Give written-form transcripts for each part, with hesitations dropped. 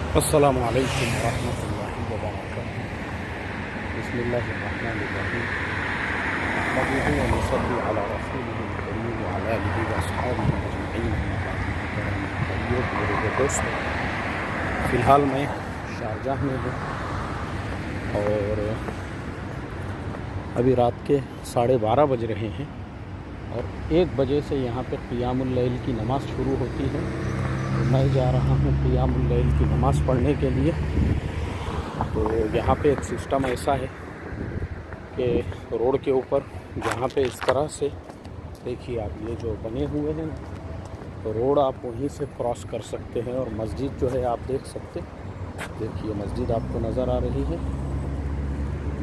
अस्सलामु अलैकुम वरहमतुल्लाहि वबरकातुहू। बिस्मिल्लाहिर्रहमानिर्रहीम। नहमदुहु व नसल्ली अला रसूलिहिल करीम व अला आलिहि व अस्हाबिहि अजमईन। मेरे दोस्तों, फ़िलहाल मैं शारजाह में हूँ और अभी रात के 12:30 बज रहे हैं और 1 बजे से यहाँ पे क़ियामुल लैल की नमाज़ शुरू होती है। तो मैं जा रहा हूँ क़ियामुल लैल की नमाज़ पढ़ने के लिए। तो यहाँ पे एक सिस्टम ऐसा है कि रोड के ऊपर जहाँ पे इस तरह से देखिए आप, ये जो बने हुए हैं तो रोड आप वहीं से क्रॉस कर सकते हैं और मस्जिद जो है आप देख सकते, देखिए मस्जिद आपको नज़र आ रही है,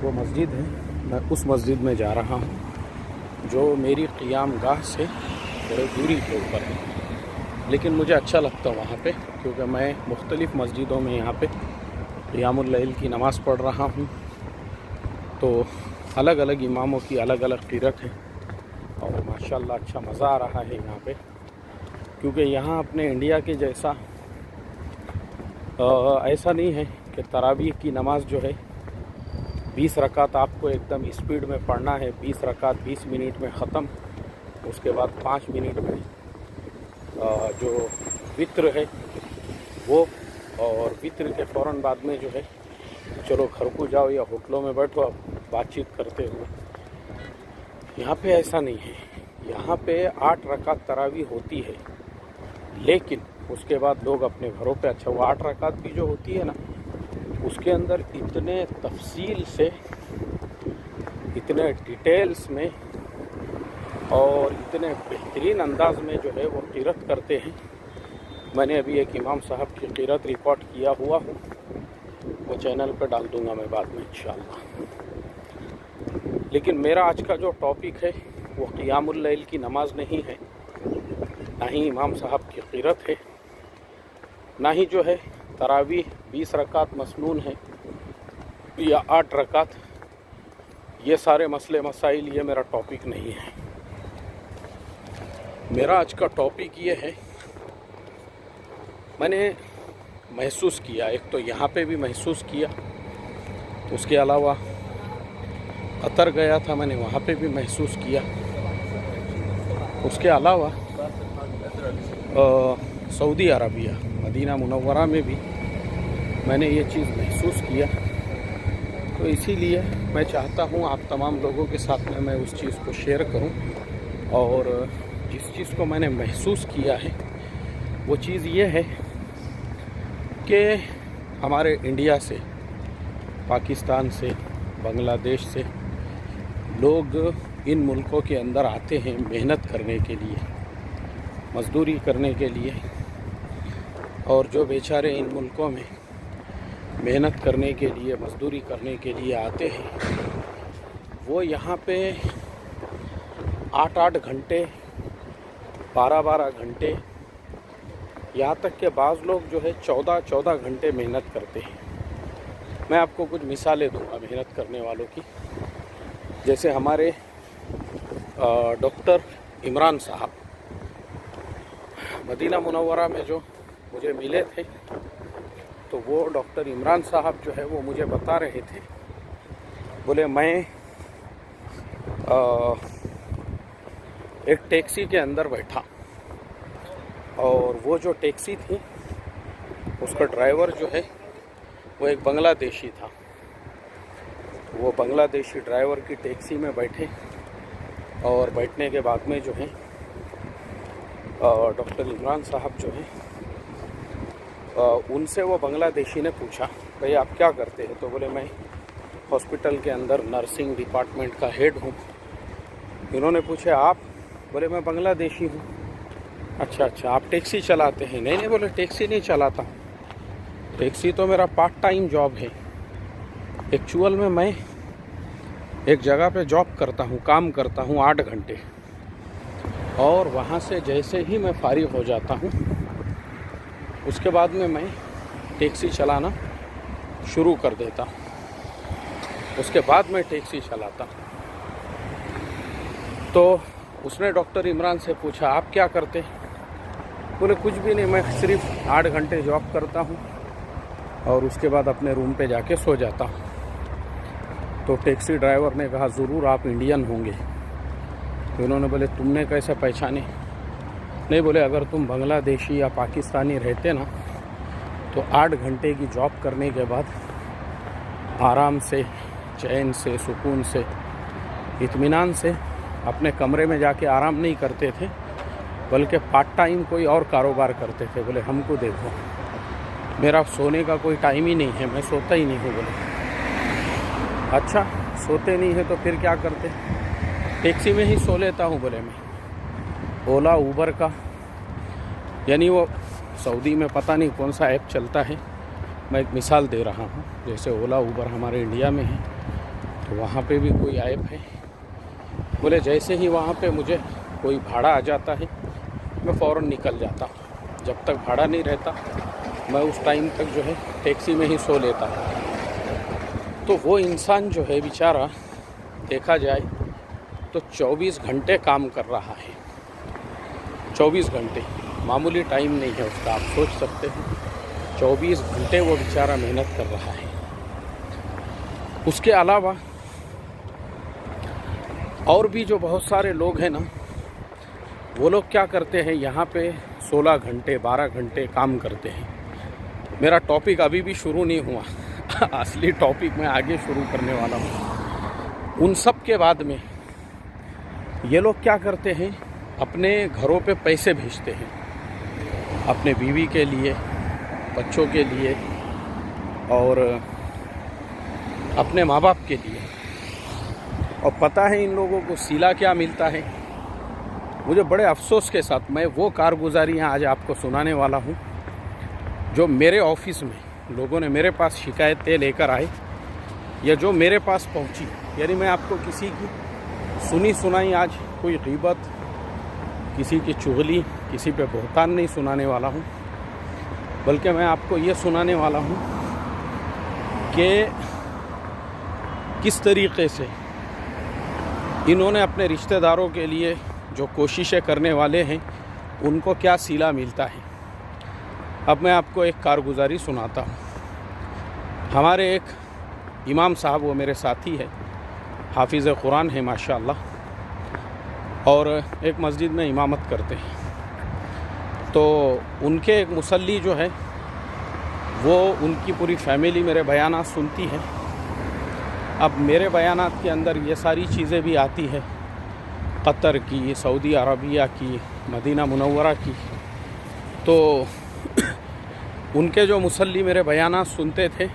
वो मस्जिद है। मैं उस मस्जिद में जा रहा हूँ जो मेरी क़ियाम गाह से थोड़ी दूरी के ऊपर है, लेकिन मुझे अच्छा लगता है वहाँ पे, क्योंकि मैं मुख्तलिफ़ मस्जिदों में यहाँ पे क़ियामुल लैल की नमाज़ पढ़ रहा हूँ। तो अलग अलग इमामों की अलग अलग क़िरत है और माशाल्लाह अच्छा मज़ा आ रहा है यहाँ पे, क्योंकि यहाँ अपने इंडिया के जैसा ऐसा नहीं है कि तरावीह की नमाज़ जो है 20 रकात आपको एकदम स्पीड में पढ़ना है, 20 रकात 20 मिनट में ख़त्म, उसके बाद 5 मिनट में जो वित्र है वो, और वित्र के फ़ौरन बाद में जो है चलो घर को जाओ या होटलों में बैठो आप बातचीत करते हुए। यहाँ पे ऐसा नहीं है। यहाँ पे 8 रकात तरावीह होती है, लेकिन उसके बाद लोग अपने घरों पे, अच्छा वो 8 रकात भी जो होती है ना, उसके अंदर इतने तफसील से, इतने डिटेल्स में और इतने बेहतरीन अंदाज में जो है वो क़िरत करते हैं। मैंने अभी एक इमाम साहब की क़िरत रिकॉर्ड किया हुआ हूँ, वो चैनल पर डाल दूँगा मैं बाद में इंशाअल्लाह। लेकिन मेरा आज का जो टॉपिक है वो क़ियामुल लैल की नमाज नहीं है, ना ही इमाम साहब की क़िरत है, ना ही जो है तरावीह 20 रकात मसनून है या 8 रकात। ये सारे मसले मसाइल, ये मेरा टॉपिक नहीं है। मेरा आज का टॉपिक ये है, मैंने महसूस किया, एक तो यहाँ पे भी महसूस किया, उसके अलावा कतर गया था मैंने, वहाँ पे भी महसूस किया, उसके अलावा सऊदी अरबिया मदीना मुनव्वरा में भी मैंने ये चीज़ महसूस किया। तो इसीलिए मैं चाहता हूँ आप तमाम लोगों के साथ में मैं उस चीज़ को शेयर करूँ, और जिस चीज़ को मैंने महसूस किया है वो चीज़ ये है कि हमारे इंडिया से, पाकिस्तान से, बांग्लादेश से लोग इन मुल्कों के अंदर आते हैं मेहनत करने के लिए, मज़दूरी करने के लिए, और जो बेचारे इन मुल्कों में मेहनत करने के लिए, मज़दूरी करने के लिए आते हैं, वो यहाँ पे 8-8 घंटे, 12-12 घंटे, यहाँ तक के बाज़ लोग जो है 14-14 घंटे मेहनत करते हैं। मैं आपको कुछ मिसालें दूंगा मेहनत करने वालों की। जैसे हमारे डॉक्टर इमरान साहब मदीना मुनव्वरा में जो मुझे मिले थे, तो वो डॉक्टर इमरान साहब जो है वो मुझे बता रहे थे, बोले मैं एक टैक्सी के अंदर बैठा और वो जो टैक्सी थी उसका ड्राइवर जो है वो एक बांग्लादेशी था। वो बांग्लादेशी ड्राइवर की टैक्सी में बैठे और बैठने के बाद में जो है डॉक्टर इमरान साहब जो है उनसे वो बांग्लादेशी ने पूछा, भाई आप क्या करते हैं? तो बोले मैं हॉस्पिटल के अंदर नर्सिंग डिपार्टमेंट का हेड हूँ। इन्होंने पूछे आप? बोले मैं बांग्लादेशी हूँ। अच्छा, आप टैक्सी चलाते हैं? नहीं, बोले टैक्सी नहीं चलाता, टैक्सी तो मेरा पार्ट टाइम जॉब है। एक्चुअल में मैं एक जगह पे जॉब करता हूँ, काम करता हूँ 8 घंटे, और वहाँ से जैसे ही मैं फारिग हो जाता हूँ उसके बाद में मैं टैक्सी चलाना शुरू कर देता हूँ, उसके बाद मैं टैक्सी चलाता हूँ। तो उसने डॉक्टर इमरान से पूछा आप क्या करते हैं? बोले कुछ भी नहीं, मैं सिर्फ 8 घंटे जॉब करता हूँ और उसके बाद अपने रूम पे जाके सो जाता हूँ। तो टैक्सी ड्राइवर ने कहा ज़रूर आप इंडियन होंगे। तो उन्होंने बोले तुमने कैसे पहचाने? नहीं, बोले अगर तुम बांग्लादेशी या पाकिस्तानी रहते ना तो 8 घंटे की जॉब करने के बाद आराम से, चैन से, सुकून से, इत्मीनान से अपने कमरे में जाके आराम नहीं करते थे, बल्कि पार्ट टाइम कोई और कारोबार करते थे। बोले हमको देखो, मेरा सोने का कोई टाइम ही नहीं है, मैं सोता ही नहीं हूँ। बोले अच्छा, सोते नहीं है तो फिर क्या करते? टैक्सी में ही सो लेता हूँ। बोले मैं ओला ऊबर का, यानी वो सऊदी में पता नहीं कौन सा ऐप चलता है, मैं एक मिसाल दे रहा हूँ। जैसे ओला ऊबर हमारे इंडिया में है तो वहाँ पे भी कोई ऐप है। बोले जैसे ही वहाँ पे मुझे कोई भाड़ा आ जाता है मैं फ़ौरन निकल जाता हूँ। जब तक भाड़ा नहीं रहता मैं उस टाइम तक जो है टैक्सी में ही सो लेता हूँ। तो वो इंसान जो है बेचारा, देखा जाए तो 24 घंटे काम कर रहा है। 24 घंटे मामूली टाइम नहीं है उसका, आप सोच सकते हैं। 24 घंटे वो बेचारा मेहनत कर रहा है। उसके अलावा और भी जो बहुत सारे लोग हैं ना, वो लोग क्या करते हैं, यहाँ पे 16 घंटे 12 घंटे काम करते हैं। मेरा टॉपिक अभी भी शुरू नहीं हुआ असली टॉपिक मैं आगे शुरू करने वाला हूँ। उन सब के बाद में ये लोग क्या करते हैं, अपने घरों पे पैसे भेजते हैं, अपने बीवी के लिए, बच्चों के लिए और अपने माँ बाप के लिए। और पता है इन लोगों को सिला क्या मिलता है? मुझे बड़े अफसोस के साथ मैं वो कारगुजारियाँ आज आपको सुनाने वाला हूँ जो मेरे ऑफिस में लोगों ने मेरे पास शिकायतें लेकर आए या जो मेरे पास पहुँची। यानी मैं आपको किसी की सुनी सुनाई आज कोई ग़ीबत, किसी की चुगली, किसी पे बहतान नहीं सुनाने वाला हूँ, बल्कि मैं आपको ये सुनाने वाला हूँ कि किस तरीक़े से इन्होंने अपने रिश्तेदारों के लिए जो कोशिशें करने वाले हैं उनको क्या सिला मिलता है। अब मैं आपको एक कारगुजारी सुनाता हूँ। हमारे एक इमाम साहब, वो मेरे साथी है, हाफिज़ कुरान है माशाअल्लाह, और एक मस्जिद में इमामत करते हैं। तो उनके एक मुसल्ली जो है वो, उनकी पूरी फैमिली मेरे बयानात सुनती है। अब मेरे बयानात के अंदर ये सारी चीज़ें भी आती है, कतर की, सऊदी अरबिया की, मदीना मुनव्वरा की। तो उनके जो मुसल्ली मेरे बयानात सुनते थे,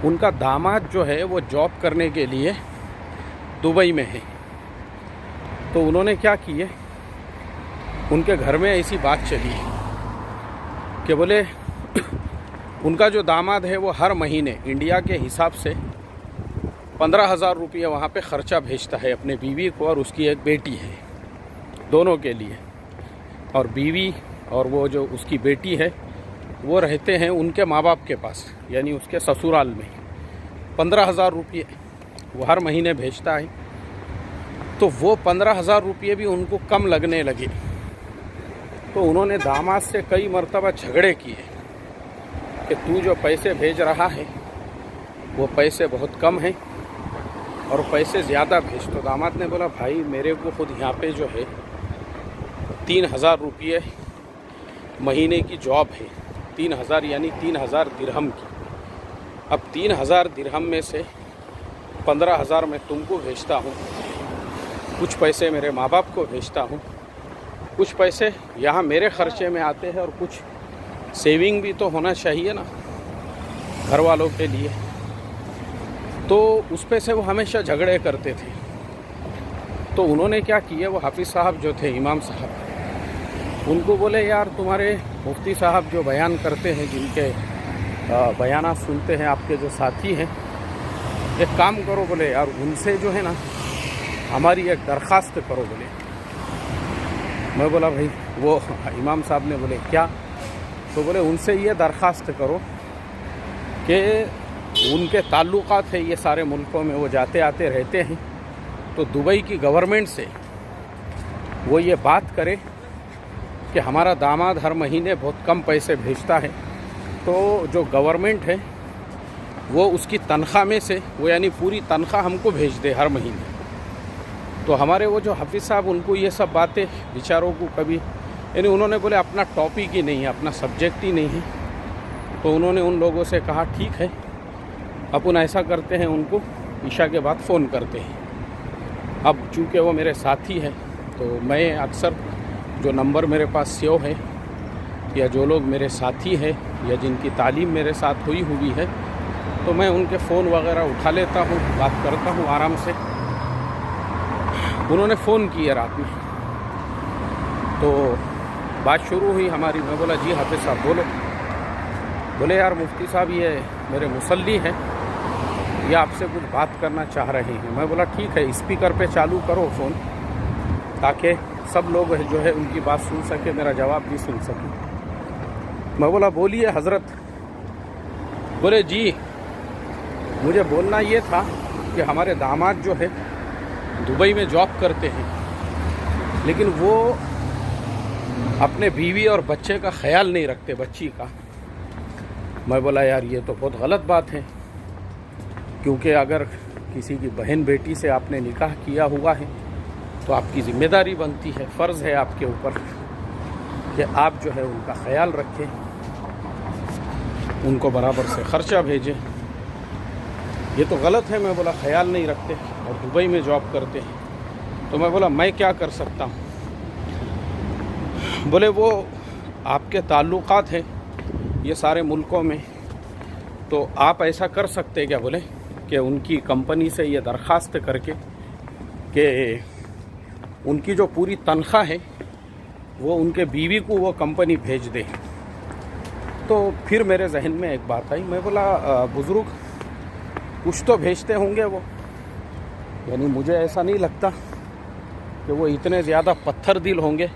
उनका दामाद जो है वो जॉब करने के लिए दुबई में है। तो उन्होंने क्या किए, उनके घर में ऐसी बात चली कि बोले उनका जो दामाद है वो हर महीने इंडिया के हिसाब से 15,000 रुपये वहाँ पे ख़र्चा भेजता है अपने बीवी को, और उसकी एक बेटी है, दोनों के लिए। और बीवी और वो जो उसकी बेटी है वो रहते हैं उनके माँ बाप के पास, यानी उसके ससुराल में। 15,000 रुपये वो हर महीने भेजता है। तो वो 15,000 रुपये भी उनको कम लगने लगे। तो उन्होंने दामाद से कई मरतबा झगड़े किए कि तू जो पैसे भेज रहा है वो पैसे बहुत कम हैं और पैसे ज़्यादा भेज। तो दामाद ने बोला भाई मेरे को खुद यहाँ पे जो है 3,000 रुपये महीने की जॉब है, 3,000 यानी 3,000 दिरहम की। अब 3,000 दिरहम में से 15,000 मैं तुमको भेजता हूँ, कुछ पैसे मेरे माँ बाप को भेजता हूँ, कुछ पैसे यहाँ मेरे ख़र्चे में आते हैं और कुछ सेविंग भी तो होना चाहिए ना घर वालों के लिए। तो उस पे से वो हमेशा झगड़े करते थे। तो उन्होंने क्या किया, वो हाफिज़ साहब जो थे, इमाम साहब, उनको बोले यार तुम्हारे मुफ्ती साहब जो बयान करते हैं, जिनके बयानात सुनते हैं आपके जो साथी हैं, एक काम करो बोले यार उनसे जो है ना हमारी एक दरख्वास्त करो बोले। मैं बोला भाई, वो इमाम साहब ने बोले क्या? तो बोले उनसे ये दरख्वास्त करो कि उनके ताल्लुकात है ये सारे मुल्कों में, वो जाते आते रहते हैं, तो दुबई की गवर्नमेंट से वो ये बात करे कि हमारा दामाद हर महीने बहुत कम पैसे भेजता है तो जो गवर्नमेंट है वो उसकी तनख्वाह में से वो यानी पूरी तनख्वाह हमको भेज दे हर महीने। तो हमारे वो जो हाफिज़ साहब उनको ये सब बातें बेचारों को कभी यानी उन्होंने बोले अपना टॉपिक ही नहीं है, अपना सब्जेक्ट ही नहीं है। तो उन्होंने उन लोगों से कहा ठीक है अपन ऐसा करते हैं, उनको ईशा के बाद फ़ोन करते हैं। अब चूँकि वो मेरे साथी हैं तो मैं अक्सर जो नंबर मेरे पास सेव है या जो लोग मेरे साथी हैं या जिनकी तालीम मेरे साथ हुई है तो मैं उनके फ़ोन वगैरह उठा लेता हूँ, बात करता हूँ आराम से। उन्होंने फ़ोन किया रात में तो बात शुरू हुई हमारी। मैं बोला जी हाफिज़ साहब बोलो। बोले यार मुफ्ती साहब ये मेरे मुसल्ली हैं, ये आपसे कुछ बात करना चाह रहे हैं। मैं बोला ठीक है स्पीकर पे चालू करो फ़ोन ताकि सब लोग जो है उनकी बात सुन सके, मेरा जवाब भी सुन सके। मैं बोला बोलिए हज़रत। बोले जी मुझे बोलना ये था कि हमारे दामाद जो है दुबई में जॉब करते हैं, लेकिन वो अपने बीवी और बच्चे का ख्याल नहीं रखते, बच्ची का। मैं बोला यार ये तो बहुत गलत बात है, क्योंकि अगर किसी की बहन बेटी से आपने निकाह किया हुआ है तो आपकी ज़िम्मेदारी बनती है, फ़र्ज़ है आपके ऊपर कि आप जो है उनका ख्याल रखें, उनको बराबर से ख़र्चा भेजें। ये तो गलत है। मैं बोला ख्याल नहीं रखते और दुबई में जॉब करते हैं। तो मैं बोला मैं क्या कर सकता हूँ। बोले वो आपके ताल्लुकात हैं ये सारे मुल्कों में, तो आप ऐसा कर सकते हैं क्या। बोले कि उनकी कंपनी से ये दरख्वास्त करके कि उनकी जो पूरी तनख्वाह है वो उनके बीवी को वो कंपनी भेज दे। तो फिर मेरे जहन में एक बात आई। मैं बोला बुज़ुर्ग कुछ तो भेजते होंगे वो, यानी मुझे ऐसा नहीं लगता कि वो इतने ज़्यादा पत्थर दिल होंगे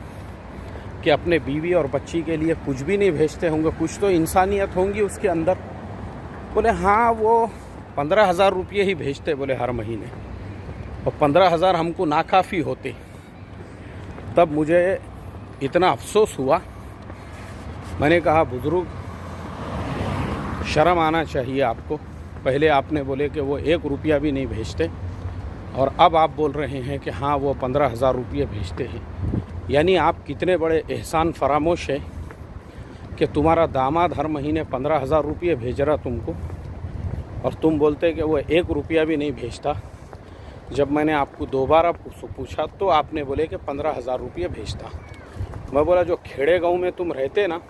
कि अपने बीवी और बच्ची के लिए कुछ भी नहीं भेजते होंगे, कुछ तो इंसानियत होंगी उसके अंदर। बोले हाँ वो 15,000 रुपये ही भेजते बोले हर महीने, और 15,000 हमको नाकाफ़ी होते। तब मुझे इतना अफसोस हुआ। मैंने कहा बुज़ुर्ग शर्म आना चाहिए आपको। पहले आपने बोले कि वो 1 रुपया भी नहीं भेजते और अब आप बोल रहे हैं कि हाँ वो 15,000 रुपये भेजते हैं। यानी आप कितने बड़े एहसान फरामोश है कि तुम्हारा दामाद हर महीने 15,000 रुपये भेज रहा तुमको, और तुम बोलते कि वो 1 रुपया भी नहीं भेजता। जब मैंने आपको दोबारा पूछा तो आपने बोले कि 15,000 रुपये भेजता। मैं बोला जो खेड़े गांव में तुम रहते ना,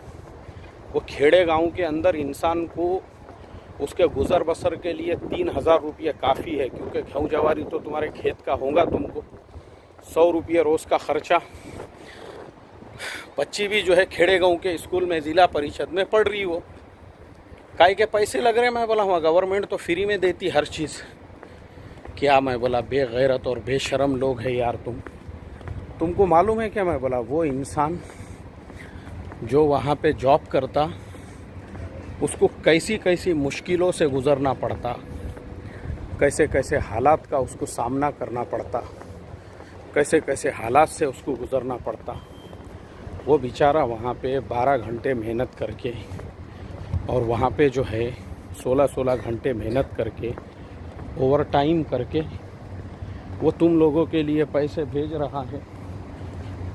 वो खेड़े गांव के अंदर इंसान को उसके गुज़र बसर के लिए 3,000 रुपये काफ़ी है, क्योंकि गेहूँ जवारी तो तुम्हारे खेत का होगा, तुमको 100 रुपये रोज़ का ख़र्चा। बच्ची भी जो है खेड़े गांव के स्कूल में ज़िला परिषद में पढ़ रही हो, काहे के पैसे लग रहे। मैं बोला वहाँ गवर्नमेंट तो फ्री में देती हर चीज़। क्या। मैं बोला बेगैरत और बेशरम लोग है यार तुमको मालूम है क्या। मैं बोला वो इंसान जो वहाँ पे जॉब करता उसको कैसी कैसी मुश्किलों से गुज़रना पड़ता, कैसे कैसे हालात का उसको सामना करना पड़ता, कैसे कैसे हालात से उसको गुज़रना पड़ता। वो बेचारा वहाँ पे 12 घंटे मेहनत करके और वहाँ पे जो है 16-16 घंटे मेहनत करके ओवर टाइम करके वो तुम लोगों के लिए पैसे भेज रहा है।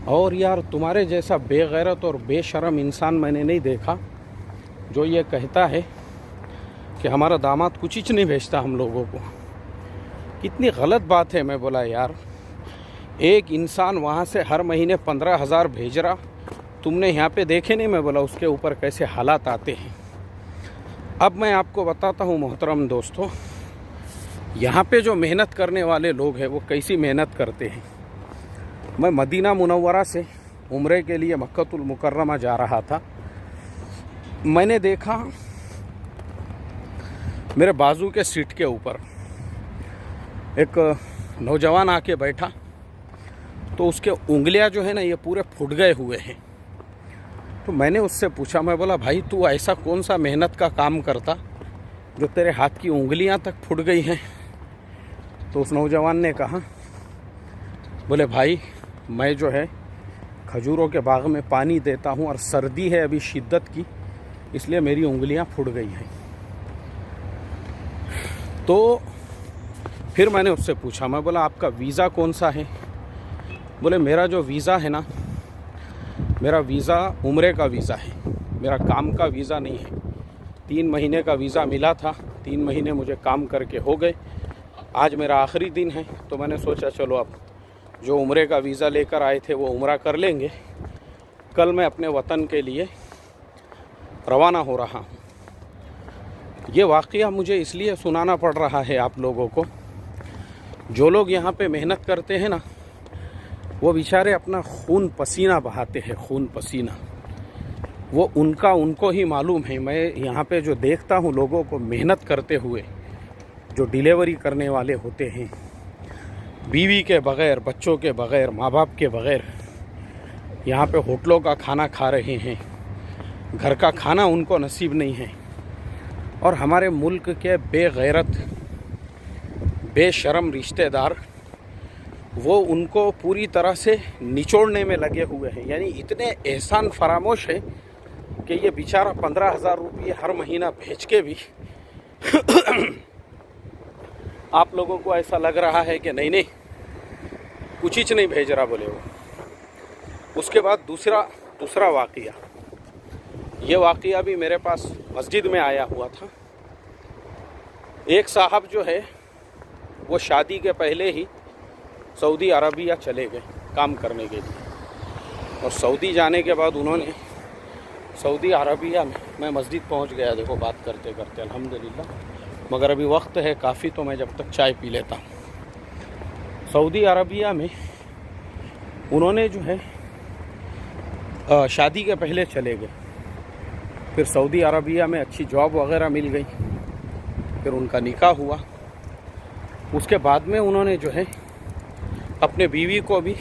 और यार तुम्हारे जैसा बेगैरत और बेशरम इंसान मैंने नहीं देखा जो ये कहता है कि हमारा दामाद कुछ ही नहीं भेजता हम लोगों को। कितनी गलत बात है। मैं बोला यार एक इंसान वहाँ से हर महीने 15,000 भेज रहा, तुमने यहाँ पे देखे नहीं। मैं बोला उसके ऊपर कैसे हालात आते हैं। अब मैं आपको बताता हूँ मोहतरम दोस्तों, यहाँ पे जो मेहनत करने वाले लोग हैं वो कैसी मेहनत करते हैं। मैं मदीना मुनव्वरा से उम्रे के लिए मक्कतुल मुकर्रमा जा रहा था। मैंने देखा मेरे बाजू के सीट के ऊपर एक नौजवान आके बैठा, तो उसके उंगलियां जो है ना ये पूरे फूट गए हुए हैं। तो मैंने उससे पूछा, मैं बोला भाई तू ऐसा कौन सा मेहनत का काम करता जो तेरे हाथ की उंगलियां तक फूट गई हैं। तो उस नौजवान ने कहा, बोले भाई मैं जो है खजूरों के बाग में पानी देता हूँ और सर्दी है अभी शिद्दत की, इसलिए मेरी उंगलियां फूट गई हैं। तो फिर मैंने उससे पूछा, मैं बोला आपका वीज़ा कौन सा है? बोले मेरा जो वीज़ा है ना, मेरा वीज़ा उम्रे का वीज़ा है, मेरा काम का वीज़ा नहीं है। 3 महीने का वीज़ा मिला था, 3 महीने मुझे काम करके हो गए। आज मेरा आखिरी दिन है, तो मैंने सोचा चलो अब जो उम्रे का वीज़ा लेकर आए थे वो उम्रा कर लेंगे। कल मैं अपने वतन के लिए रवाना हो रहा हूँ। ये वाक़या मुझे इसलिए सुनाना पड़ रहा है आप लोगों को, जो लोग यहाँ पे मेहनत करते हैं ना, वो बेचारे अपना खून पसीना बहाते हैं, खून पसीना। वो उनको ही मालूम है। मैं यहाँ पे जो देखता हूँ लोगों को मेहनत करते हुए, जो डिलीवरी करने वाले होते हैं, बीवी के बग़ैर, बच्चों के बग़ैर, माँ बाप के बग़ैर यहाँ पे होटलों का खाना खा रहे हैं, घर का खाना उनको नसीब नहीं है। और हमारे मुल्क के बेगैरत, बेशर्म रिश्तेदार वो उनको पूरी तरह से निचोड़ने में लगे हुए हैं। यानी इतने एहसान फरामोश है कि ये बेचारा 15,000 रुपये हर महीना भेज के भी आप लोगों को ऐसा लग रहा है कि नहीं कुछ ही नहीं भेज रहा बोले वो। उसके बाद दूसरा वाक़या, ये वाक़या भी मेरे पास मस्जिद में आया हुआ था। एक साहब जो है वो शादी के पहले ही सऊदी अरबिया चले गए काम करने के लिए, और सऊदी जाने के बाद उन्होंने सऊदी अरबिया में, मैं मस्जिद पहुंच गया देखो बात करते करते अल्हम्दुलिल्लाह, मगर अभी वक्त है काफ़ी, तो मैं जब तक चाय पी लेता हूँ। सऊदी अरबिया में उन्होंने जो है शादी के पहले चले गए, फिर सऊदी अरबिया में अच्छी जॉब वगैरह मिल गई, फिर उनका निकाह हुआ। उसके बाद में उन्होंने जो है अपने बीवी को भी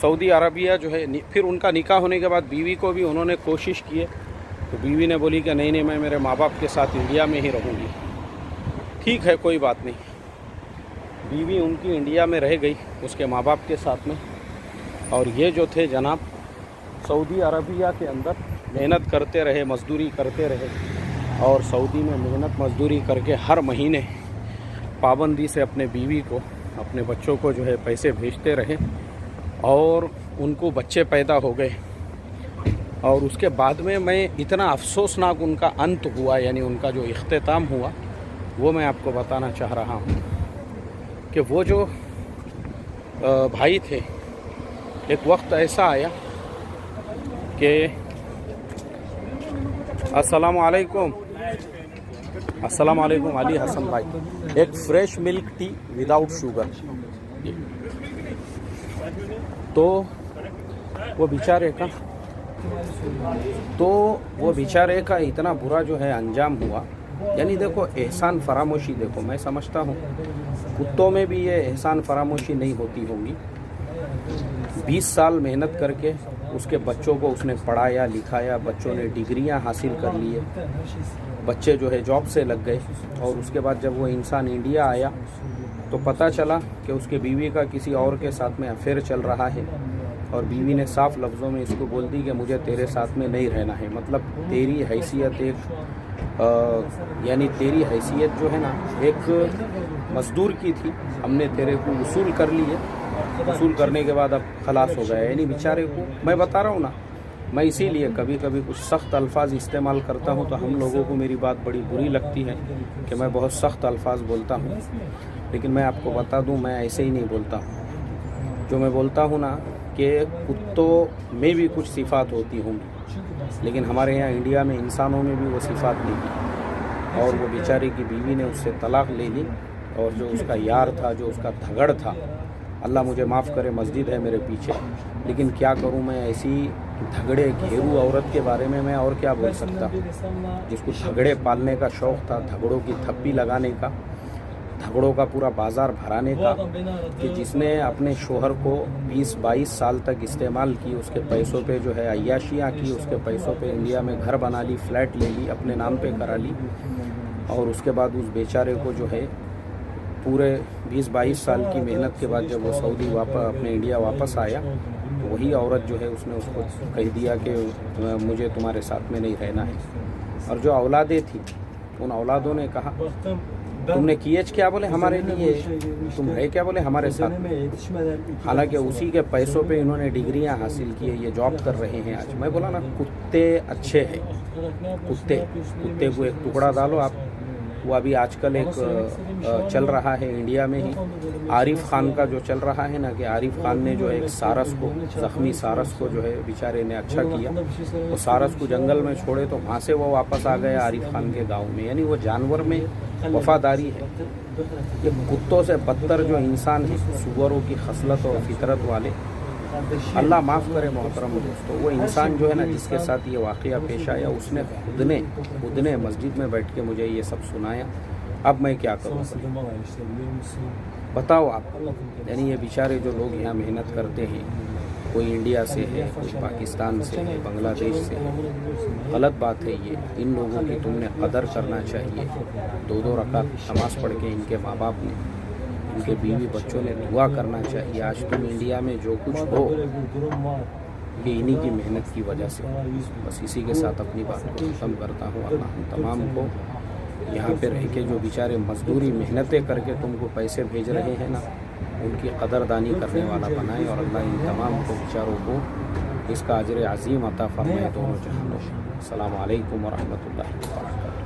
सऊदी अरबिया जो है, फिर उनका निकाह होने के बाद बीवी को भी उन्होंने कोशिश की है, तो बीवी ने बोली कि नहीं मैं मेरे माँ बाप के साथ इंडिया में ही रहूँगी। ठीक है, कोई बात नहीं। बीवी उनकी इंडिया में रह गई उसके माँ बाप के साथ में, और ये जो थे जनाब सऊदी अरबिया के अंदर मेहनत करते रहे, मज़दूरी करते रहे, और सऊदी में मेहनत मज़दूरी करके हर महीने पाबंदी से अपने बीवी को, अपने बच्चों को जो है पैसे भेजते रहे, और उनको बच्चे पैदा हो गए। और उसके बाद में मैं इतना अफसोसनाक उनका अंत हुआ, यानी उनका जो इख्तिताम हुआ, वो मैं आपको बताना चाह रहा हूँ कि वो जो भाई थे, एक वक्त ऐसा आया कि अस्सलाम वालेकुम अली हसन भाई, एक fresh milk tea without sugar. तो वो बेचारे का इतना बुरा जो है अंजाम हुआ। यानी देखो एहसान फरामोशी, देखो मैं समझता हूँ कुत्तों में भी ये एहसान फरामोशी नहीं होती होगी। 20 साल मेहनत करके उसके बच्चों को उसने पढ़ाया लिखाया, बच्चों ने डिग्रियां हासिल कर लिए, बच्चे जो है जॉब से लग गए, और उसके बाद जब वो इंसान इंडिया आया तो पता चला कि उसके बीवी का किसी और के साथ में अफेयर चल रहा है, और बीवी ने साफ लफ्ज़ों में इसको बोल दी कि मुझे तेरे साथ में नहीं रहना है। मतलब तेरी हैसियत यानी तेरी हैसियत जो है ना एक मज़दूर की थी, हमने तेरे को वसूल कर लिए, वसूल करने के बाद अब खलास हो गया। यानी बेचारे को मैं बता रहा हूँ ना, मैं इसीलिए कभी कभी कुछ सख्त अल्फाज इस्तेमाल करता हूँ तो हम लोगों को मेरी बात बड़ी बुरी लगती है कि मैं बहुत सख्त अल्फाज बोलता हूँ, लेकिन मैं आपको बता दूँ मैं ऐसे ही नहीं बोलता हूँ। जो मैं बोलता हूँ ना कि कुत्तों में भी कुछ सिफ़ात होती होंगी, लेकिन हमारे यहाँ इंडिया में इंसानों में भी वो सिफ़ात नहीं थी, और वो बेचारे की बीवी ने उससे तलाक़ ले ली, और जो उसका यार था, जो उसका धगड़ था, अल्लाह मुझे माफ़ करे, मस्जिद है मेरे पीछे, लेकिन क्या करूं मैं, ऐसी धगड़े घेरू औरत के बारे में मैं और क्या बोल सकता हूं, जिसको धगड़े पालने का शौक़ था, धगड़ों की थप्पी लगाने का, धगड़ों का पूरा बाज़ार भराने का, कि जिसने अपने शोहर को 20-22 साल तक इस्तेमाल की, उसके पैसों पे जो है अय्याशियाँ की, उसके पैसों पे इंडिया में घर बना ली, फ्लैट ले ली, अपने नाम पे करा ली, और उसके बाद उस बेचारे को जो है पूरे 20-22 साल की मेहनत के बाद जब वो सऊदी अपने इंडिया वापस आया तो वही औरत जो है उसने उसको कह दिया कि मुझे तुम्हारे साथ में नहीं रहना है। और जो औलादें थी उन औलादों ने कहा तुमने किए क्या? बोले हमारे लिए। तुम है क्या? बोले हमारे साथ। हालांकि उसी के पैसों पे इन्होंने डिग्रियां हासिल की है, ये जॉब कर रहे हैं आज। मैं बोला ना कुत्ते अच्छे हैं, कुत्ते को एक टुकड़ा डालो आप। वो अभी आजकल एक चल रहा है इंडिया में ही, आरिफ खान का जो चल रहा है ना, कि आरिफ खान ने जो है एक सारस को, ज़ख्मी सारस को जो है बेचारे ने अच्छा किया। वो सारस को जंगल में छोड़े तो वहाँ से वो वापस आ गया आरिफ खान के गांव में। यानी वो जानवर में वफादारी है। ये कुत्तों से बदतर जो इंसान है, सुअरों की खसलत और फितरत वाले, अल्लाह माफ़ करे मोहतरम दोस्तों, वो इंसान जो है ना जिसके साथ ये वाक़या पेश आया, उसने खुद ने मस्जिद में बैठ के मुझे ये सब सुनाया। अब मैं क्या करूँ? बताओ आप। यानी ये बेचारे जो लोग यहाँ मेहनत करते हैं, कोई इंडिया से है, कोई पाकिस्तान से है, बांग्लादेश से है, गलत बात है ये। इन लोगों की तुमने कदर करना चाहिए। 2-2 रकात नमाज़ पढ़ के इनके माँ बाप ने, इनके बीवी बच्चों ने दुआ करना चाहिए। आज तुम इंडिया में जो कुछ हो ये इन्हीं की मेहनत की वजह से। बस इसी के साथ अपनी बात को ख़त्म करता हूँ। अल्लाह हम तमाम को यहाँ पे रह के जो बेचारे मजदूरी मेहनतें करके तुमको पैसे भेज रहे हैं ना, उनकी कदरदानी करने वाला बनाए। और अल्लाह इन तमाम को बेचारों को इसका अजर अज़ीम अता फरमाए दोनों जहानों में। अस्सलामु अलैकुम व रहमतुल्लाहि व बरकातुहू।